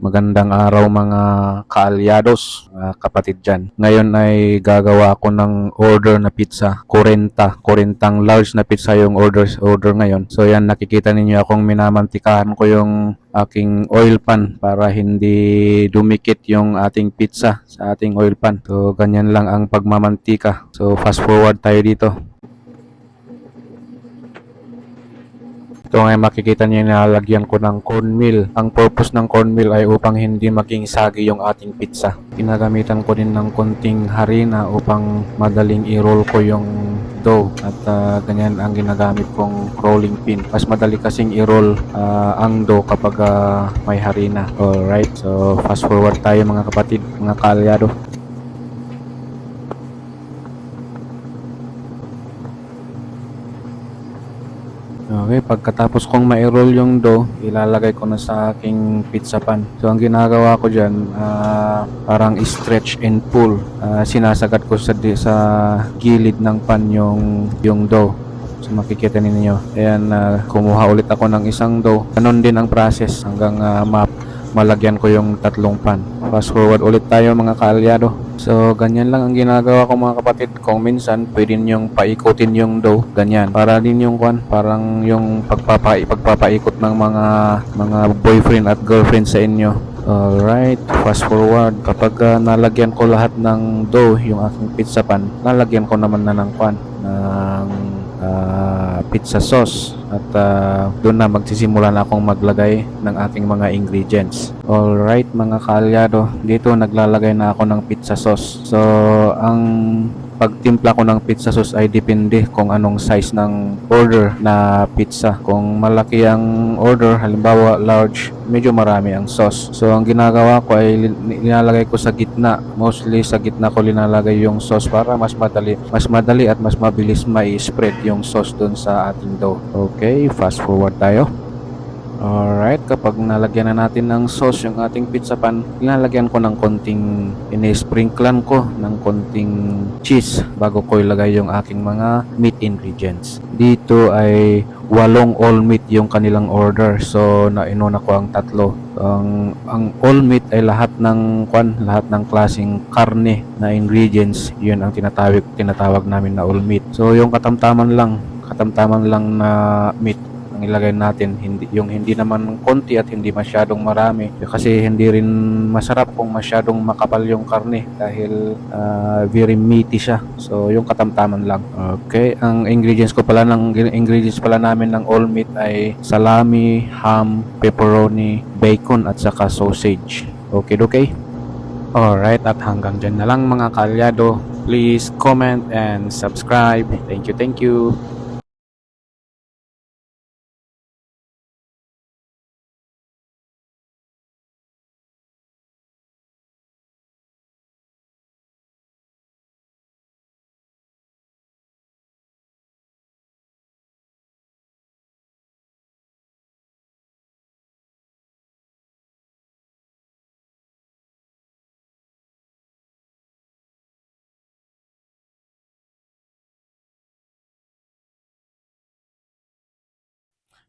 Magandang araw mga kaalyados, mga kapatid dyan. Ngayon ay gagawa ako ng order na pizza. 40 large na pizza yung order ngayon. So yan, nakikita ninyo akong minamantikahan ko yung aking oil pan para hindi dumikit yung ating pizza sa ating oil pan. So ganyan lang ang pagmamantika. So fast forward tayo dito. Ito ngayon makikita niyo na lalagyan ko ng cornmeal. Ang purpose ng cornmeal ay upang hindi maging sagi yung ating pizza. Ginagamitan ko din ng konting harina upang madaling i-roll ko yung dough. At ganyan ang ginagamit kong rolling pin. Mas madali kasing i-roll ang dough kapag may harina. Alright, so fast forward tayo mga kapatid, mga kaalyado. Okay, pagkatapos kong ma-roll yung dough, ilalagay ko na sa aking pizza pan. So ang ginagawa ko dyan, parang stretch and pull. Sinasagat ko sa gilid ng pan yung dough. So makikita ninyo. Ayan, kumuha ulit ako ng isang dough. Ganon din ang process hanggang malagyan ko yung tatlong pan. Fast forward ulit tayo mga kaalyado. So ganyan lang ang ginagawa ko mga kapatid. Kung minsan pwede ninyong paikutin yung dough, ganyan. Para din yung parang yung pagpapaikot ng mga boyfriend at girlfriend sa inyo. Alright, fast forward. Kapag nalagyan ko lahat ng dough, yung aking pizza pan, nalagyan ko naman na ng pizza sauce at doon na magsisimula na akong maglagay ng aking mga ingredients. Alright mga kaalyado, dito naglalagay na ako ng pizza sauce. So ang pagtimpla ko ng pizza sauce ay depende kung anong size ng order na pizza. Kung malaki ang order, halimbawa large, medyo marami ang sauce. So ang ginagawa ko ay nilalagay ko sa gitna. Mostly sa gitna ko linalagay yung sauce para mas madali at mas mabilis mai-spread yung sauce dun sa ating dough. Okay, fast forward tayo. Alright, kapag nalagyan na natin ng sauce yung ating pizza pan, nilalagyan ko ng konting, inisprinklan ko ng konting cheese bago ko ilagay yung aking mga meat ingredients. Dito ay 8 all meat yung kanilang order. So nainuna ko ang tatlo. Ang all meat ay lahat ng klaseng karne na ingredients. Yun ang tinatawag namin na all meat. So yung katamtaman lang na meat ilagay natin, hindi naman konti at hindi masyadong marami kasi hindi rin masarap kung masyadong makapal yung karne dahil very meaty siya. So yung katamtaman lang. Okay, ang ingredients pala namin ng all meat ay salami, ham, pepperoni, bacon at saka sausage. Okay. Alright, at hanggang dyan na lang mga kaalyado. Please comment and subscribe. Thank you.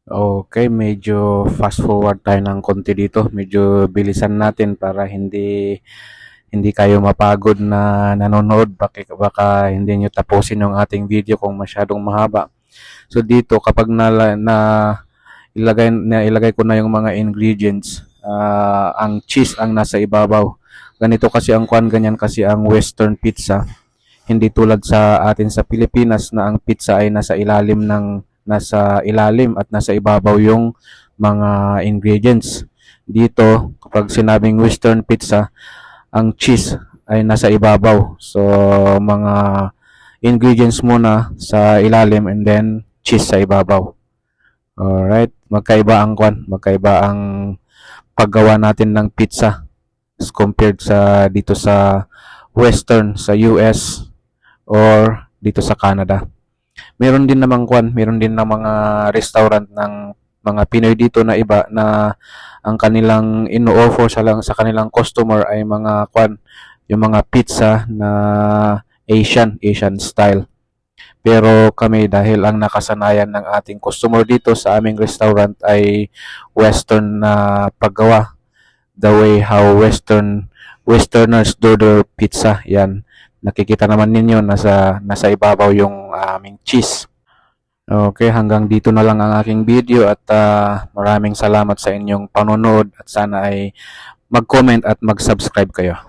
Okay, medyo fast forward tayo ng konti dito. Medyo bilisan natin para hindi kayo mapagod na nanonood. Baka hindi nyo tapusin yung ating video kung masyadong mahaba. So dito kapag ilagay ko na yung mga ingredients, ang cheese ang nasa ibabaw. Ganyan kasi ang western pizza. Hindi tulad sa atin sa Pilipinas na ang pizza ay nasa ilalim at nasa ibabaw yung mga ingredients. Dito, kapag sinabing western pizza, ang cheese ay nasa ibabaw. So, mga ingredients muna sa ilalim and then cheese sa ibabaw. Alright, magkaiba ang paggawa natin ng pizza as compared sa dito sa western, sa US or dito sa Canada. Meron din ng mga restaurant ng mga Pinoy dito na iba na ang kanilang ino-offer sa kanilang customer ay yung mga pizza na Asian style. Pero kami dahil ang nakasanayan ng ating customer dito sa aming restaurant ay western na paggawa. the way how Westerners do their pizza. Yan. Nakikita naman ninyo nasa ibabaw yung aming cheese. Okay, hanggang dito na lang ang aking video at maraming salamat sa inyong panonood at sana ay mag-comment at mag-subscribe kayo.